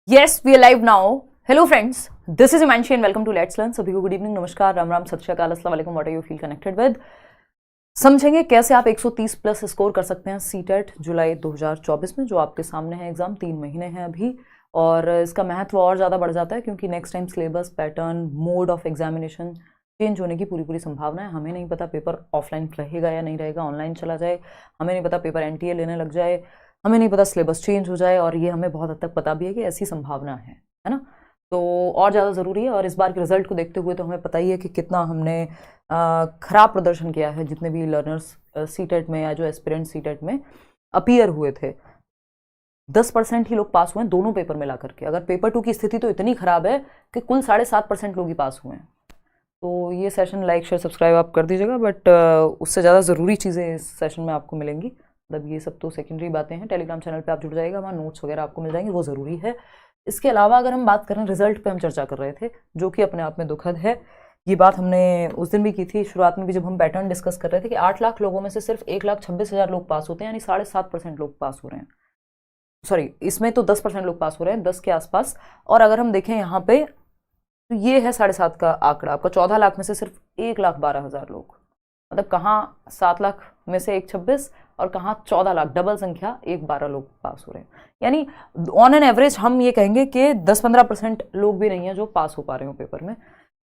Yes, we are live now. Hello friends, this is Imanshi and welcome to Let's Learn. सभी को good evening, नमस्कार, राम राम, सत श्री अकाल, अस्सलाम वालेकुम, what are you feel connected with. समझेंगे कैसे आप 130 प्लस स्कोर कर सकते हैं सीटेट जुलाई 2024 में, जो आपके सामने है एग्जाम। 3 महीने हैं अभी और इसका महत्व और ज़्यादा बढ़ जाता है क्योंकि next time syllabus, pattern, mode of examination change होने की पूरी संभावना है। हमें नहीं पता पेपर ऑफलाइन रहेगा या नहीं रहेगा, ऑनलाइन चला जाए, हमें नहीं पता पेपर NTA लेने लग जाए, हमें नहीं पता सिलेबस चेंज हो जाए, और ये हमें बहुत हद तक पता भी है कि ऐसी संभावना है ना। तो और ज़्यादा ज़रूरी है। और इस बार के रिजल्ट को देखते हुए तो हमें पता ही है कि कितना हमने ख़राब प्रदर्शन किया है। जितने भी लर्नर्स सीटेट में या जो एस्पिरेंट सीटेट में अपीयर हुए थे, 10% ही लोग पास हुए हैं दोनों पेपर में ला करके। अगर पेपर 2 की स्थिति तो इतनी ख़राब है कि कुल 7.5% लोग ही पास हुए हैं। तो ये सेशन लाइक शेयर सब्सक्राइब आप कर दीजिएगा, बट उससे ज़्यादा ज़रूरी चीज़ें इस सेशन में आपको मिलेंगी। मतलब ये सब तो सेकेंडरी बातें हैं। टेलीग्राम चैनल पे आप जुड़ जाइएगा, वहाँ नोट्स वगैरह आपको मिल जाएंगे, वो ज़रूरी है। इसके अलावा अगर हम बात करें, रिजल्ट पे हम चर्चा कर रहे थे, जो कि अपने आप में दुखद है। ये बात हमने उस दिन भी की थी, शुरुआत में भी, जब हम पैटर्न डिस्कस कर रहे थे कि 8 लाख लोगों में से सिर्फ 1,26,000 लोग पास होते हैं, यानी 7.5% लोग पास हो रहे हैं। सॉरी, इसमें तो 10% लोग पास हो रहे हैं, 10 के आसपास। और अगर हम देखें यहाँ पे तो ये है 7.5 का आंकड़ा आपका। 14 लाख में से सिर्फ 1,12,000 लोग, मतलब कहाँ 7 लाख में से 1,26 और कहाँ 14 लाख, डबल संख्या, 1,12 लोग पास हो रहे हैं। यानी ऑन एन एवरेज हम ये कहेंगे कि 10-15% लोग भी नहीं है जो पास हो पा रहे हो पेपर में।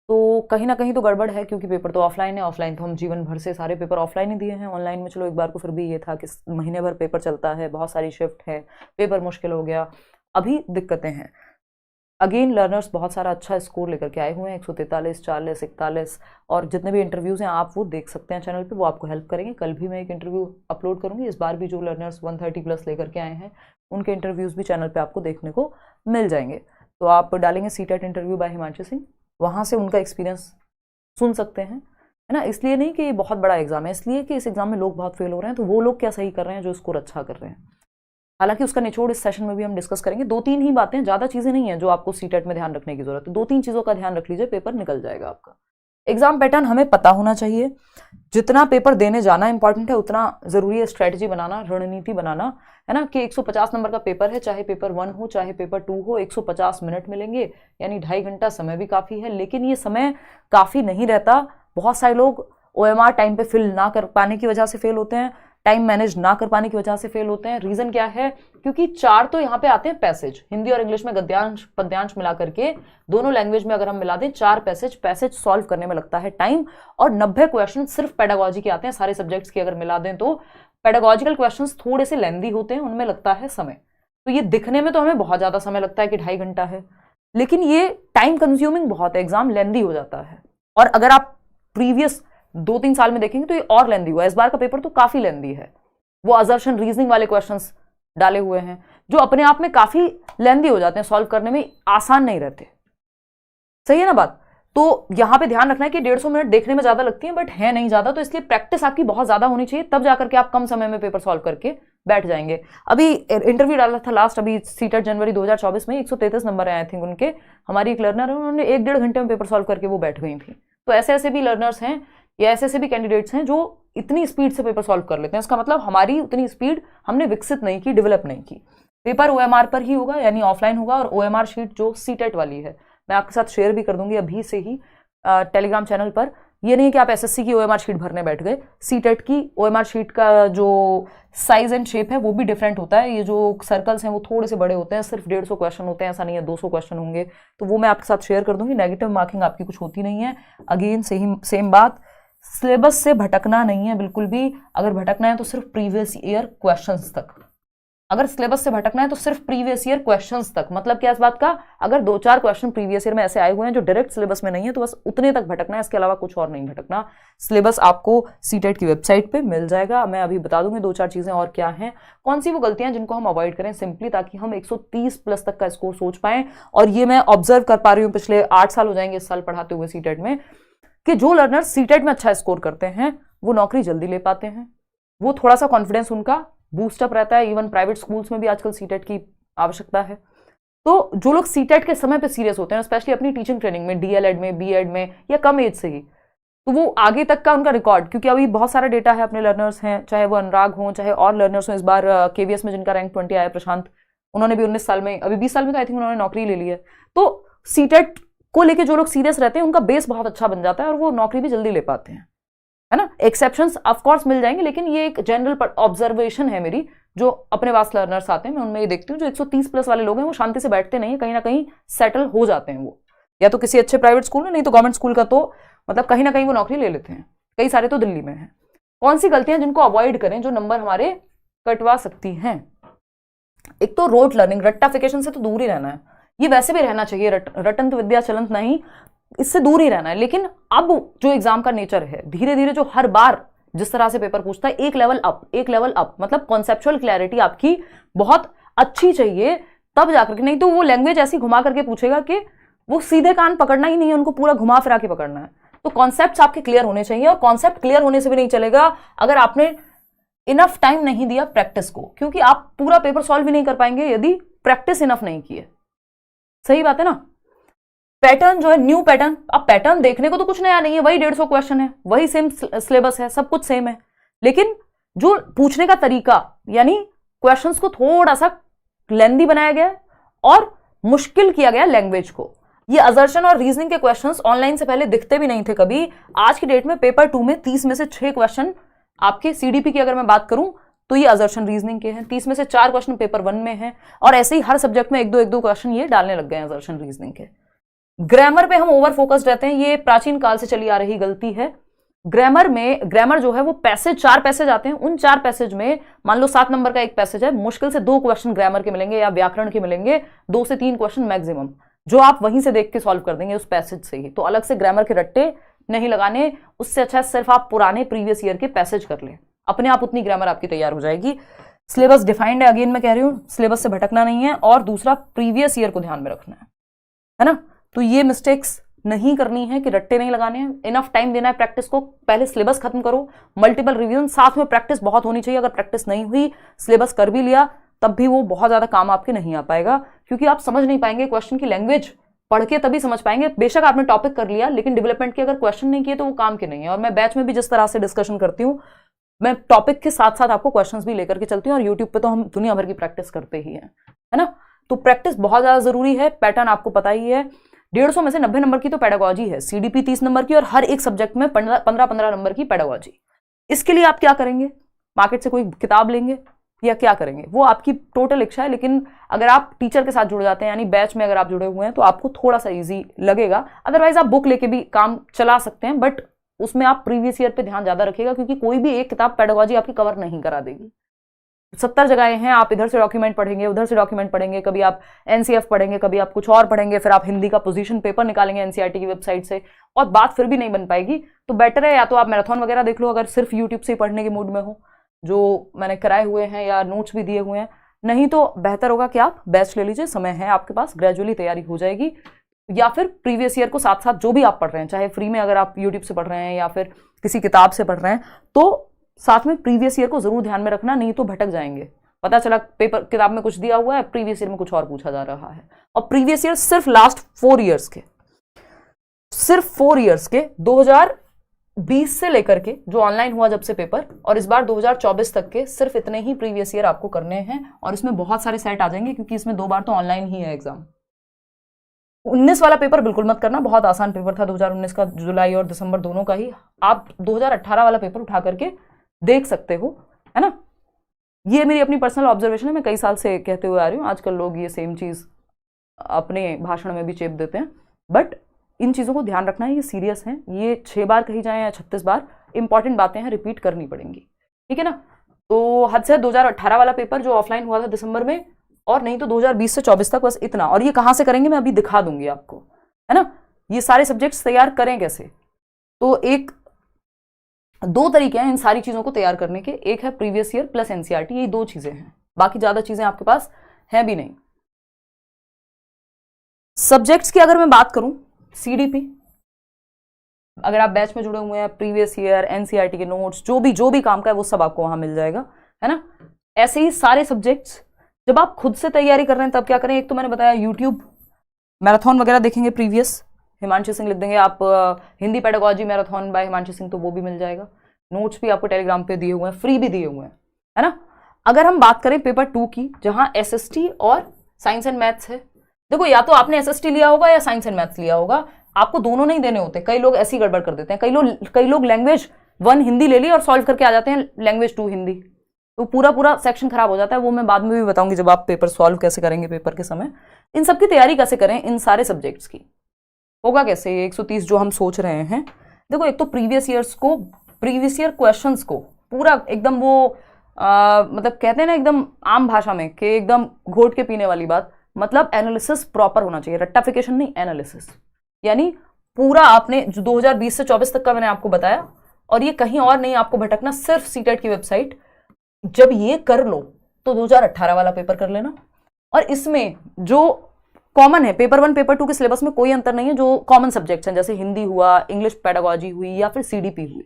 तो कहीं ना कहीं तो गड़बड़ है, क्योंकि पेपर तो ऑफलाइन है। ऑफलाइन तो हम जीवन भर से सारे पेपर ऑफलाइन ही दिए हैं। ऑनलाइन में चलो एक बार को फिर भी ये था कि महीने भर पेपर चलता है, बहुत सारी शिफ्ट है, पेपर मुश्किल हो गया, अभी दिक्कतें हैं। अगेन लर्नर्स बहुत सारा अच्छा स्कोर लेकर के आए हुए हैं, 143, 40, 41, और जितने भी इंटरव्यूज़ हैं आप वो देख सकते हैं चैनल पे, वो आपको हेल्प करेंगे। कल भी मैं एक इंटरव्यू अपलोड करूंगी। इस बार भी जो लर्नर्स 130 प्लस लेकर के आए हैं उनके इंटरव्यूज़ भी चैनल पे आपको देखने को मिल जाएंगे। तो आप डालेंगे CTET interview by Himanshu Singh, वहाँ से उनका एक्सपीरियंस सुन सकते हैं, है ना। इसलिए नहीं कि ये बहुत बड़ा एग्जाम है, इसलिए कि इस एग्जाम में लोग बहुत फेल हो रहे हैं, तो वो लोग क्या सही कर रहे हैं जो स्कोर अच्छा कर रहे हैं। हालांकि उसका निचोड़ इस सेशन में भी हम डिस्कस करेंगे। 2-3 ही बातें, ज़्यादा चीज़ें नहीं है जो आपको सीटेट में ध्यान रखने की जरूरत है। 2-3 चीज़ों का ध्यान रख लीजिए, पेपर निकल जाएगा आपका। एग्जाम पैटर्न हमें पता होना चाहिए। जितना पेपर देने जाना इंपॉर्टेंट है, उतना ज़रूरी है स्ट्रैटेजी बनाना, रणनीति बनाना, है ना। कि 150 नंबर का पेपर है, चाहे पेपर 1 हो चाहे पेपर 2 हो, 150 मिनट मिलेंगे, यानी 2.5 घंटा समय भी काफ़ी है। लेकिन ये समय काफ़ी नहीं रहता। बहुत सारे लोग OMR टाइम पे फिल ना कर पाने की वजह से फेल होते हैं, टाइम मैनेज ना कर पाने की वजह से फेल होते हैं। रीजन क्या है? क्योंकि 4 तो यहाँ पे आते हैं पैसेज, हिंदी और इंग्लिश में गद्यांश पद्यांश मिला करके, दोनों लैंग्वेज में अगर हम मिला दें 4 पैसेज सॉल्व करने में लगता है टाइम। और 90 क्वेश्चन सिर्फ पेडागोजी के आते हैं, सारे सब्जेक्ट्स की अगर मिला दें तो। पेडागोजिकल क्वेश्चन थोड़े से लेंदी होते हैं, उनमें लगता है समय। तो ये दिखने में तो हमें बहुत ज्यादा समय लगता है कि 2.5 घंटा है, लेकिन ये टाइम कंज्यूमिंग बहुत है, एग्जाम लेंदी हो जाता है। और अगर आप प्रीवियस 2-3 साल में देखेंगे तो ये और लेंदी हुआ है। इस बार का पेपर तो काफी लेंदी है। वो असर्शन रीजनिंग वाले क्वेश्चंस डाले हुए हैं जो अपने आप में काफी लेंदी हो जाते हैं, सॉल्व करने में आसान नहीं रहते। सही है ना बात। तो यहां पे ध्यान रखना है कि 150 मिनट देखने में ज्यादा लगती है, बट है नहीं ज्यादा। तो इसलिए प्रैक्टिस आपकी बहुत ज्यादा होनी चाहिए, तब जाकर के आप कम समय में पेपर सॉल्व करके बैठ जाएंगे। अभी इंटरव्यू डाला था लास्ट, अभी सीटेट जनवरी 2024 में, 133 नंबर आए थिंक उनके। हमारी एक लर्नर है, उन्होंने 1-1.5 घंटे में पेपर सॉल्व करके वो बैठ गई थी। तो ऐसे ऐसे भी लर्नर्स हैं या ऐसे ऐसे भी कैंडिडेट्स हैं जो इतनी स्पीड से पेपर सॉल्व कर लेते हैं। इसका मतलब हमारी उतनी स्पीड हमने विकसित नहीं की, डेवलप नहीं की। पेपर OMR पर ही होगा, यानी ऑफलाइन होगा। और OMR शीट जो सीटेट वाली है मैं आपके साथ शेयर भी कर दूंगी अभी से ही टेलीग्राम चैनल पर। ये नहीं कि आप SSC की OMR शीट भरने बैठ गए। सीटेट की OMR शीट का जो साइज एंड शेप है वो भी डिफरेंट होता है। ये जो सर्कल्स हैं वो थोड़े से बड़े होते हैं, सिर्फ 150 क्वेश्चन होते हैं, ऐसा नहीं है 200 क्वेश्चन होंगे। तो वो मैं आपके साथ शेयर कर दूंगी। नेगेटिव मार्किंग आपकी कुछ होती नहीं है। अगेन सेम बात, सिलेबस से भटकना नहीं है बिल्कुल भी। अगर भटकना है तो सिर्फ प्रीवियस ईयर क्वेश्चंस तक। अगर सिलेबस से भटकना है तो सिर्फ प्रीवियस ईयर क्वेश्चंस तक। मतलब क्या इस बात का? अगर 2-4 क्वेश्चन प्रीवियस ईयर में ऐसे आए हुए हैं जो डायरेक्ट सिलेबस में नहीं है, तो बस उतने तक भटकना है, इसके अलावा कुछ और नहीं भटकना। सिलेबस आपको सीटेट की वेबसाइट पे मिल जाएगा। मैं अभी बता दूंगी 2-4 चीजें और क्या हैं, कौन सी वो गलतियां जिनको हम अवॉइड करें सिंपली, ताकि हम 130 प्लस तक का स्कोर सोच पाएं। और ये मैं ऑब्जर्व कर पा रही हूँ, पिछले 8 साल हो जाएंगे इस साल पढ़ाते हुए सीटेट में, कि जो लर्नर सीटेट में अच्छा स्कोर करते हैं वो नौकरी जल्दी ले पाते हैं। वो थोड़ा सा कॉन्फिडेंस उनका बूस्टअप रहता है। इवन प्राइवेट स्कूल्स में भी आजकल सीटेट की आवश्यकता है। तो जो लोग सीटेट के समय पे सीरियस होते हैं, स्पेशली अपनी टीचिंग ट्रेनिंग में, DLED में, B.Ed में, या कम एज से ही, तो वो आगे तक का उनका रिकॉर्ड, क्योंकि अभी बहुत सारा डेटा है, अपने लर्नर्स हैं, चाहे वो अनुराग हों चाहे और लर्नर्स हों। इस बार KVS में जिनका रैंक 20 आया, प्रशांत उन्होंने भी 19 साल में, अभी 20 साल में आई थिंक उन्होंने नौकरी ले ली है। तो सीटेट को लेके जो लोग सीरियस रहते हैं उनका बेस बहुत अच्छा बन जाता है और वो नौकरी भी जल्दी ले पाते हैं, है ना। एक्सेप्शंस ऑफ कोर्स मिल जाएंगे, लेकिन ये एक जनरल ऑब्जर्वेशन है मेरी, जो अपने पास लर्नर्स आते हैं मैं उनमें ये देखती हूँ, जो 130 प्लस वाले लोग हैं वो शांति से बैठते नहीं है, कहीं ना कहीं सेटल हो जाते हैं वो, या तो किसी अच्छे प्राइवेट स्कूल में, नहीं तो गवर्नमेंट स्कूल का, तो मतलब कहीं ना कहीं वो नौकरी ले लेते हैं। कई सारे तो दिल्ली में हैं। कौन सी गलतियां जिनको अवॉइड करें, जो नंबर हमारे कटवा सकती हैं? एक तो रोट लर्निंग, रट्टाफिकेशन से तो दूर ही रहना है, ये वैसे भी रहना चाहिए, रटंत विद्या चलंत नहीं, इससे दूर ही रहना है। लेकिन अब जो एग्जाम का नेचर है, धीरे धीरे जो हर बार जिस तरह से पेपर पूछता है, एक लेवल अप, एक लेवल अप, मतलब कॉन्सेप्चुअल क्लैरिटी आपकी बहुत अच्छी चाहिए, तब जाकर के, नहीं तो वो लैंग्वेज ऐसी घुमा करके पूछेगा कि वो सीधे कान पकड़ना ही नहीं है, उनको पूरा घुमा फिरा के पकड़ना है। तो कॉन्सेप्ट्स आपके क्लियर होने चाहिए, और कॉन्सेप्ट क्लियर होने से भी नहीं चलेगा अगर आपने इनफ टाइम नहीं दिया प्रैक्टिस को, क्योंकि आप पूरा पेपर सॉल्व भी नहीं कर पाएंगे यदि प्रैक्टिस इनफ नहीं की है। सही बात है ना। पैटर्न जो है, न्यू पैटर्न, अब पैटर्न देखने को तो कुछ नया नहीं है, वही 150 क्वेश्चन है, वही सेम सिलेबस है, सब कुछ सेम है, लेकिन जो पूछने का तरीका, यानी क्वेश्चंस को थोड़ा सा लेंदी बनाया गया और मुश्किल किया गया लैंग्वेज को। ये असर्शन और रीजनिंग के क्वेश्चंस ऑनलाइन से पहले दिखते भी नहीं थे कभी। आज की डेट में पेपर 2 में 30 में से 6 क्वेश्चन आपके सीडीपी की अगर मैं बात करूं तो ये असर्शन रीजनिंग के हैं, 30 में से 4 क्वेश्चन पेपर 1 में हैं, और ऐसे ही हर सब्जेक्ट में एक दो क्वेश्चन ये डालने लग गए हैं असर्शन रीजनिंग के। ग्रामर पे हम ओवर फोकस्ड रहते हैं, ये प्राचीन काल से चली आ रही गलती है। ग्रामर जो है वो पैसेज, 4 पैसेज आते हैं, उन 4 पैसेज में मान लो 7 नंबर का एक पैसेज है, मुश्किल से 2 क्वेश्चन ग्रामर के मिलेंगे या व्याकरण के मिलेंगे, 2 से 3 क्वेश्चन मैक्सिमम, जो आप वहीं से देख के सॉल्व कर देंगे उस पैसेज से ही। तो अलग से ग्रामर के रट्टे नहीं लगाने, उससे अच्छा सिर्फ आप पुराने प्रीवियस ईयर के पैसेज कर लें, अपने आप उतनी ग्रामर आपकी तैयार हो जाएगी। सिलेबस डिफाइंड है, अगेन मैं कह रही हूं, सिलेबस से भटकना नहीं है, और दूसरा प्रीवियस ईयर को ध्यान में रखना है ना। तो ये मिस्टेक्स नहीं करनी है कि रट्टे नहीं लगाने हैं, इनफ टाइम देना है प्रैक्टिस को, पहले सिलेबस खत्म करो, मल्टीपल रिवीजन, साथ में प्रैक्टिस बहुत होनी चाहिए। अगर प्रैक्टिस नहीं हुई, सिलेबस कर भी लिया, तब भी वो बहुत ज्यादा काम आपके नहीं आ पाएगा, क्योंकि आप समझ नहीं पाएंगे क्वेश्चन की लैंग्वेज, पढ़ के तभी समझ पाएंगे। बेशक आपने टॉपिक कर लिया, लेकिन डेवलपमेंट के अगर क्वेश्चन नहीं किए तो वो काम के नहीं है। और मैं बैच में भी जिस तरह से डिस्कशन करती हूँ, मैं टॉपिक के साथ साथ आपको क्वेश्चंस भी लेकर के चलती हूँ, और यूट्यूब पे तो हम दुनिया भर की प्रैक्टिस करते ही हैं, है ना। तो प्रैक्टिस बहुत ज्यादा जरूरी है। पैटर्न आपको पता ही है, 150 में से 90 नंबर की तो पेडागोजी है, सीडीपी 30 नंबर की, और हर एक सब्जेक्ट में 15-15 नंबर की पेडागोजी। इसके लिए आप क्या करेंगे? मार्केट से कोई किताब लेंगे या क्या करेंगे, वो आपकी टोटल इच्छा है। लेकिन अगर आप टीचर के साथ जुड़ जाते हैं, यानी बैच में अगर आप जुड़े हुए हैं, तो आपको थोड़ा सा इजी लगेगा। अदरवाइज आप बुक लेके भी काम चला सकते हैं, बट उसमें आप प्रीवियस ईयर पे ध्यान ज्यादा रखिएगा, क्योंकि कोई भी एक किताब पेडागोजी आपकी कवर नहीं करा देगी। 70 जगहें हैं, आप इधर से डॉक्यूमेंट पढ़ेंगे, उधर से डॉक्यूमेंट पढ़ेंगे, कभी आप एनसीएफ पढ़ेंगे, कभी आप कुछ और पढ़ेंगे, फिर आप हिंदी का पोजीशन पेपर निकालेंगे एनसीईआरटी की वेबसाइट से, और बात फिर भी नहीं बन पाएगी। तो बेटर है या तो आप मैराथन वगैरह देख लो, अगर सिर्फ यूट्यूब से पढ़ने के मूड में हो, जो मैंने कराए हुए हैं या नोट्स भी दिए हुए हैं। नहीं तो बेहतर होगा कि आप बैच ले लीजिए, समय है आपके पास, ग्रेजुअली तैयारी हो जाएगी। या फिर प्रीवियस ईयर को साथ साथ जो भी आप पढ़ रहे हैं, चाहे फ्री में अगर आप यूट्यूब से पढ़ रहे हैं या फिर किसी किताब से पढ़ रहे हैं, तो साथ में प्रीवियस ईयर को जरूर ध्यान में रखना, नहीं तो भटक जाएंगे। पता चला पेपर किताब में कुछ दिया हुआ है, प्रीवियस ईयर में कुछ और पूछा जा रहा है। और प्रीवियस ईयर सिर्फ लास्ट 4 ईयर्स के, सिर्फ 4 ईयर्स के 2020 से लेकर के जो ऑनलाइन हुआ जब से पेपर, और इस बार 2024 तक के, सिर्फ इतने ही प्रीवियस ईयर आपको करने हैं। और इसमें बहुत सारे सेट आ जाएंगे, क्योंकि इसमें 2 बार तो ऑनलाइन ही है एग्जाम। 19 वाला पेपर बिल्कुल मत करना, बहुत आसान पेपर था 2019 का, जुलाई और दिसंबर दोनों का ही। आप 2018 वाला पेपर उठा करके देख सकते हो, है ना। ये मेरी अपनी पर्सनल ऑब्जर्वेशन है, मैं कई साल से कहते हुए आ रही हूँ। आजकल लोग ये सेम चीज अपने भाषण में भी चेप देते हैं, बट इन चीजों को ध्यान रखना है, ये सीरियस है। ये 6 बार कही जाए या 36 बार, इंपॉर्टेंट बातें हैं, रिपीट करनी पड़ेंगी, ठीक है ना। तो हद से 2018 वाला पेपर जो ऑफलाइन हुआ था दिसंबर में, और नहीं तो 2020 से 24 तक, बस इतना। और ये कहाँ से करेंगे मैं अभी दिखा दूंगी आपको, है ना। ये सारे सब्जेक्ट्स तैयार करें कैसे, तो 2 तरीके हैं इन सारी चीजों को तैयार करने के। एक है प्रीवियस ईयर प्लस एनसीईआरटी, ये 2 चीजें हैं, बाकी ज्यादा चीजें आपके पास हैं भी नहीं। सब्जेक्ट्स की अगर मैं बात करूं, सीडीपी, अगर आप बैच में जुड़े हुए हैं, प्रीवियस ईयर, एनसीईआरटी के नोट्स, जो भी काम का है वो सब आपको वहां मिल जाएगा, है ना। ऐसे ही सारे सब्जेक्ट्स जब आप खुद से तैयारी कर रहे हैं तब क्या करें, एक तो मैंने बताया यूट्यूब मैराथन वगैरह देखेंगे, प्रीवियस हिमांशु सिंह लिख देंगे आप, Hindi pedagogy marathon by Himanshu Singh, तो वो भी मिल जाएगा। नोट्स भी आपको टेलीग्राम पे दिए हुए हैं, फ्री भी दिए हुए हैं, है ना। अगर हम बात करें पेपर 2 की, जहां एसएसटी और साइंस एंड मैथ्स है, देखो या तो आपने एसएसटी लिया होगा या साइंस एंड मैथ्स लिया होगा, आपको दोनों नहीं देने होते। कई लोग ऐसी गड़बड़ कर देते हैं, कई लोग लैंग्वेज 1 हिंदी ले ली और सॉल्व करके आ जाते हैं लैंग्वेज 2 हिंदी, तो पूरा सेक्शन खराब हो जाता है। वो मैं बाद में भी बताऊंगी जब आप पेपर सॉल्व कैसे करेंगे पेपर के समय। इन सब की तैयारी कैसे करें, इन सारे सब्जेक्ट्स की होगा कैसे ये 130 जो हम सोच रहे हैं। देखो एक तो प्रीवियस ईयर क्वेश्चंस को पूरा एकदम वो मतलब कहते हैं ना एकदम आम भाषा में कि एकदम घोट के पीने वाली बात, मतलब एनालिसिस प्रॉपर होना चाहिए, रट्टाफिकेशन नहीं, एनालिसिस। यानी पूरा आपने जो 2020 से 24 तक का मैंने आपको बताया, और ये कहीं और नहीं आपको भटकना, सिर्फ सीटेट की वेबसाइट। जब ये कर लो तो 2018 वाला पेपर कर लेना, और इसमें जो कॉमन है पेपर 1 पेपर 2 के सिलेबस में कोई अंतर नहीं है। जो कॉमन सब्जेक्ट्स हैं जैसे हिंदी हुआ, इंग्लिश पेडागोजी हुई या फिर सीडीपी हुई,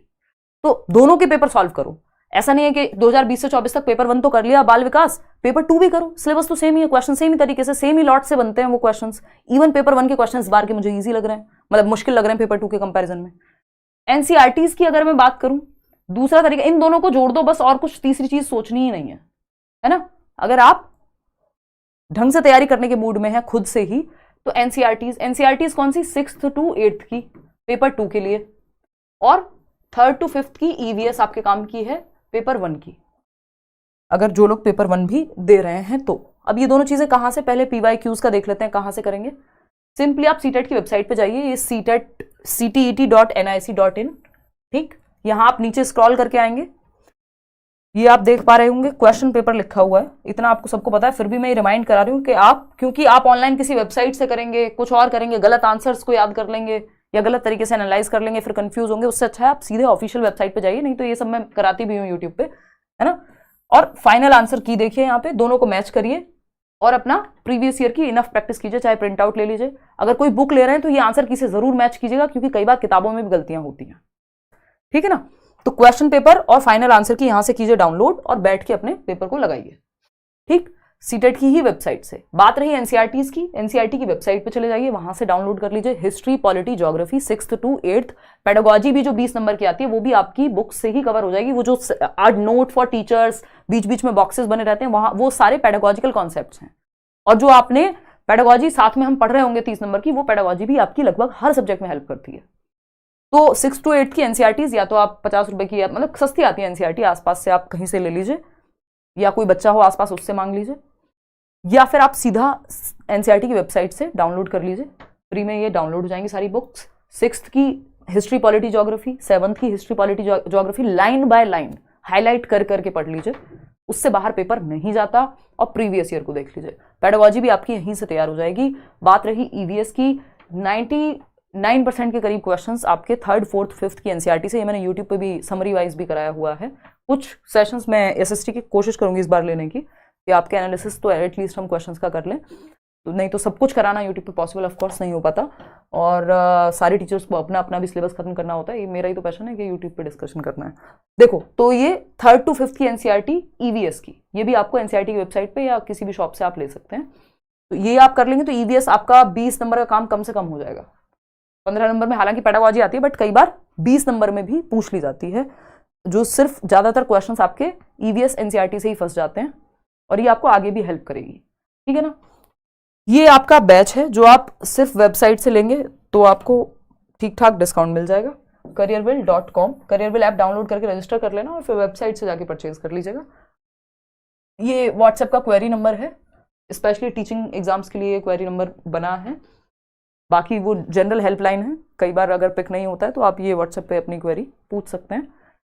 तो दोनों के पेपर सॉल्व करो। ऐसा नहीं है कि 2020 से 24 तक पेपर 1 तो कर लिया, बाल विकास पेपर 2 भी करो, सिलेबस तो सेम ही है, क्वेश्चन सेम ही तरीके से सेम ही लॉट से बनते हैं वो क्वेश्चंस। इवन पेपर 1 के क्वेश्चन इस बार के मुझे इजी लग रहे हैं, मतलब मुश्किल लग रहे हैं पेपर 2 के कंपैरिजन में। एनसीईआरटीज की अगर मैं बात करूं, दूसरा तरीका, इन दोनों को जोड़ दो बस, और कुछ तीसरी चीज सोचनी ही नहीं है ना। अगर आप ढंग से तैयारी करने के मूड में है खुद से ही, तो एनसीईआरटीज कौन सी, 6th to 8th की पेपर 2 के लिए, और 3rd to 5th की ईवीएस आपके काम की है पेपर 1 की, अगर जो लोग पेपर 1 भी दे रहे हैं तो। अब ये दोनों चीजें कहां से, पहले पीवाईक्यूज का देख लेते हैं कहां से करेंगे। सिंपली आप सीटेट की वेबसाइट पे जाइए, ये ctet.nic.in, ठीक, यहां आप नीचे स्क्रॉल करके आएंगे, ये आप देख पा रहे होंगे क्वेश्चन पेपर लिखा हुआ है। इतना आपको सबको पता है, फिर भी मैं रिमाइंड करा रही हूँ कि आप, क्योंकि आप ऑनलाइन किसी वेबसाइट से करेंगे, कुछ और करेंगे, गलत आंसर्स को याद कर लेंगे या गलत तरीके से एनालाइज कर लेंगे, फिर कंफ्यूज होंगे। उससे अच्छा है आप सीधे ऑफिशियल वेबसाइट पे जाइए, नहीं तो ये सब मैं कराती भी हूँ यूट्यूब पे, है ना। और फाइनल आंसर की देखिए, यहाँ पे दोनों को मैच करिए और अपना प्रीवियस ईयर की इनफ प्रैक्टिस कीजिए, चाहे प्रिंट आउट ले लीजिए। अगर कोई बुक ले रहे हैं तो ये आंसर की से जरूर मैच कीजिएगा, क्योंकि कई बार किताबों में भी गलतियां होती हैं, ठीक है ना। तो क्वेश्चन पेपर और फाइनल आंसर की यहां से कीजिए डाउनलोड और बैठ के अपने पेपर को लगाइए, ठीक, सीटेट की ही वेबसाइट से। बात रही एनसीईआरटीज की, एनसीईआरटी की वेबसाइट पे चले जाइए, वहां से डाउनलोड कर लीजिए history, polity, geography 6th to 8th। Pedagogy भी जो 20 नंबर की आती है वो भी आपकी बुक से ही कवर हो जाएगी। वो जो आज नोट फॉर टीचर्स बीच बीच में बॉक्सेस बने रहते हैं, वहां वो सारे पेडागोजिकल कॉन्सेप्ट्स हैं। और जो आपने पेडागोजी साथ में हम पढ़ रहे होंगे 30 नंबर की, वो पेडागोजी भी आपकी लगभग हर सब्जेक्ट में हेल्प करती है। तो 6th to 8th की एनसीईआरटीज या तो आप 50 रुपए की, मतलब सस्ती आती है एनसीईआरटी, आसपास से आप कहीं से ले लीजिए, या कोई बच्चा हो आसपास उससे मांग लीजिए, या फिर आप सीधा एनसीईआरटी की वेबसाइट से डाउनलोड कर लीजिए। फ्री में ये डाउनलोड हो जाएंगी सारी बुक्स। 6th की हिस्ट्री, पॉलिटी, ज्योग्राफी, 7th की history, polity, geography line by line highlight कर करके पढ़ लीजिए, उससे बाहर पेपर नहीं जाता। और प्रीवियस ईयर को देख लीजिए, पेडागोजी भी आपकी यहीं से तैयार हो जाएगी। बात रही ईवीएस की, 99% के करीब क्वेश्चंस आपके 3rd, 4th, 5th की एनसीईआरटी से। ये मैंने यूट्यूब पे भी समरी वाइज भी कराया हुआ है। कुछ सेशंस में एसएसटी की कोशिश करूंगी इस बार लेने की, कि आपके एनालिसिस तो एटलीस्ट हम क्वेश्चंस का कर लें, तो नहीं तो सब कुछ कराना यूट्यूब पे पॉसिबल ऑफ कोर्स नहीं हो पाता। और सारे टीचर्स को अपना अपना भी सिलेबस खत्म करना होता है। ये मेरा ही तो पैशन है कि यूट्यूब पे डिस्कशन करना है। देखो, तो ये 3rd to 5th की एनसीईआरटी ईवीएस की, ये भी आपको एनसीईआरटी की वेबसाइट पे या किसी भी शॉप से आप ले सकते हैं। तो ये आप कर लेंगे तो ईवीएस आपका 20 नंबर का काम कम से कम हो जाएगा। 15 नंबर में हालांकि पेडागोजी आती है, बट कई बार 20 नंबर में भी पूछ ली जाती है, जो सिर्फ ज्यादातर क्वेश्चंस आपके ईवीएस एनसीईआरटी से ही फंस जाते हैं, और ये आपको आगे भी हेल्प करेगी, ठीक है ना। ये आपका बैच है जो आप सिर्फ वेबसाइट से लेंगे तो आपको ठीक ठाक डिस्काउंट मिल जाएगा। careerwell.com, careerwell ऐप डाउनलोड करके रजिस्टर कर लेना और फिर वेबसाइट से जाके परचेज कर लीजिएगा। ये व्हाट्सएप का क्वेरी नंबर है, स्पेशली टीचिंग एग्जाम्स के लिए क्वेरी नंबर बना है। बाकी वो जनरल हेल्पलाइन है, कई बार अगर पिक नहीं होता है तो आप ये व्हाट्सएप पे अपनी क्वेरी पूछ सकते हैं।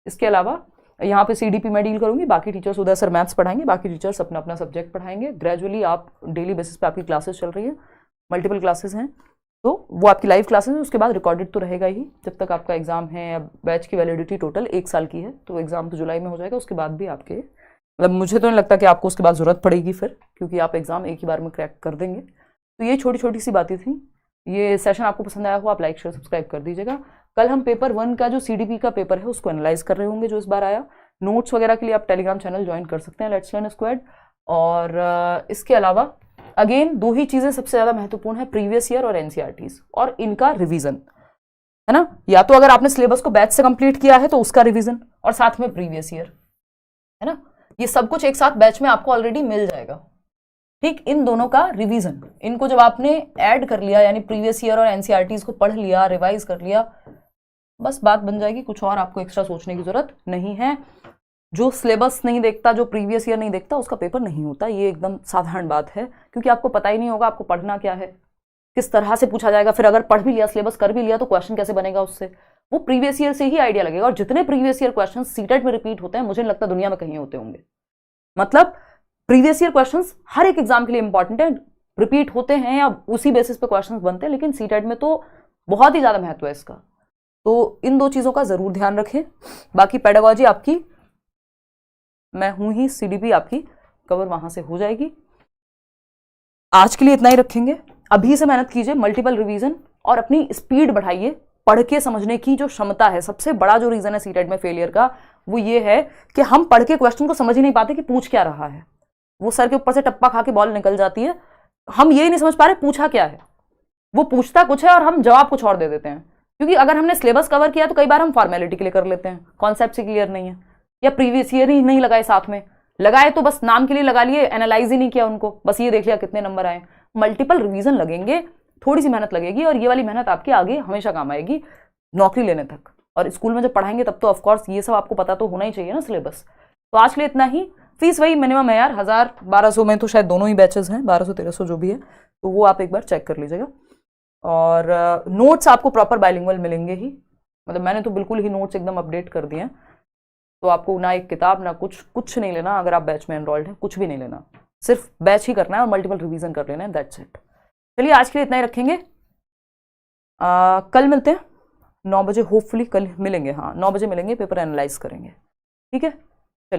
इसके अलावा यहाँ पे सीडीपी में डील करूंगी, बाकी टीचर्स उधर सर मैथ्स पढ़ाएंगे, बाकी टीचर्स अपना अपना सब्जेक्ट पढ़ाएंगे। ग्रेजुअली आप डेली बेसिस पे आपकी क्लासेस चल रही है, मल्टीपल क्लासेस हैं, तो वो आपकी लाइव क्लासेस है। उसके बाद रिकॉर्डेड तो रहेगा ही जब तक आपका एग्जाम है। बैच की वैलिडिटी टोटल 1 साल की है, तो एग्जाम तो जुलाई में हो जाएगा। उसके बाद भी आपके, मतलब मुझे तो नहीं लगता कि आपको उसके बाद जरूरत पड़ेगी फिर, क्योंकि आप एग्जाम एक ही बार में क्रैक कर देंगे। तो ये छोटी छोटी सी बातें थी। ये सेशन आपको पसंद आया हो आप लाइक शेयर सब्सक्राइब कर दीजिएगा। कल हम पेपर 1 का जो सीडीपी का पेपर है उसको एनालाइज कर रहे होंगे, जो इस बार आया। नोट्स वगैरह के लिए आप टेलीग्राम चैनल ज्वाइन कर सकते हैं, लेट्स लर्न स्क्वाड। और इसके अलावा अगेन 2 ही चीजें सबसे ज्यादा महत्वपूर्ण है, प्रीवियस ईयर और एनसीईआरटीज, और इनका रिवीजन, है ना। या तो अगर आपने सिलेबस को बैच से कंप्लीट किया है तो उसका रिवीजन, और साथ में प्रीवियस ईयर, है ना। ये सब कुछ एक साथ बैच में आपको ऑलरेडी मिल जाएगा। ठीक, इन दोनों का रिवीजन, इनको जब आपने ऐड कर लिया यानी प्रीवियस ईयर और एनसीईआरटीज को पढ़ लिया, रिवाइज कर लिया, बस बात बन जाएगी। कुछ और आपको एक्स्ट्रा सोचने की जरूरत नहीं है। जो सिलेबस नहीं देखता, जो प्रीवियस ईयर नहीं देखता, उसका पेपर नहीं होता। ये एकदम साधारण बात है, क्योंकि आपको पता ही नहीं होगा आपको पढ़ना क्या है, किस तरह से पूछा जाएगा। फिर अगर पढ़ भी लिया, सिलेबस कर भी लिया, तो क्वेश्चन कैसे बनेगा उससे, वो प्रीवियस ईयर से ही आइडिया लगेगा। और जितने प्रीवियस ईयर क्वेश्चन सीटेट में रिपीट होते हैं, मुझे नहीं लगता दुनिया में कहीं होते होंगे। मतलब प्रीवियस ईयर क्वेश्चंस हर एक एग्जाम के लिए इंपॉर्टेंट है, रिपीट होते हैं या उसी बेसिस पे क्वेश्चंस बनते हैं, लेकिन सीटेट में तो बहुत ही ज्यादा महत्व है इसका। तो इन दो चीजों का जरूर ध्यान रखें। बाकी पेडागोजी आपकी, मैं हूं ही, सीडीपी आपकी कवर वहां से हो जाएगी। आज के लिए इतना ही रखेंगे। अभी से मेहनत कीजिए, मल्टीपल रिवीजन, और अपनी स्पीड बढ़ाइए। पढ़ के समझने की जो क्षमता है, सबसे बड़ा जो रीजन है सीटेट में फेलियर का, वो ये है कि हम पढ़ के क्वेश्चन को समझ ही नहीं पाते कि पूछ क्या रहा है। वो सर के ऊपर से टप्पा खा के बॉल निकल जाती है, हम ये नहीं समझ पा रहे पूछा क्या है। वो पूछता कुछ है और हम जवाब कुछ और दे देते हैं, क्योंकि अगर हमने सिलेबस कवर किया तो कई बार हम फॉर्मेलिटी के लिए कर लेते हैं, कॉन्सेप्ट से क्लियर नहीं है, या प्रीवियस ईयर ही नहीं लगाए, साथ में लगाए तो बस नाम के लिए लगा लिए, एनालाइज ही नहीं किया उनको, बस ये देख लिया कितने नंबर आए। मल्टीपल रिवीजन लगेंगे, थोड़ी सी मेहनत लगेगी, और ये वाली मेहनत आपकी आगे हमेशा काम आएगी नौकरी लेने तक। और स्कूल में जब पढ़ाएंगे तब तो ऑफकोर्स ये सब आपको पता तो होना ही चाहिए ना, सिलेबस। तो आज के लिए इतना ही। फीस वही मिनिमम है यार, 1000-1200 में तो शायद दोनों ही बैचेस हैं, 1200-1300 जो भी है, तो वो आप एक बार चेक कर लीजिएगा। और नोट्स आपको प्रॉपर बाइलिंगुअल मिलेंगे ही, मतलब मैंने तो बिल्कुल ही नोट्स एकदम अपडेट कर दिए हैं। तो आपको ना एक किताब ना कुछ नहीं लेना। अगर आप बैच में एनरोल्ड हैं, कुछ भी नहीं लेना, सिर्फ बैच ही करना है और मल्टीपल रिवीजन कर लेना है, दैट्स इट। चलिए आज के लिए इतना ही रखेंगे। कल मिलते हैं 9 बजे, होपफुली कल मिलेंगे। हाँ 9 बजे मिलेंगे, पेपर एनालाइज करेंगे, ठीक है।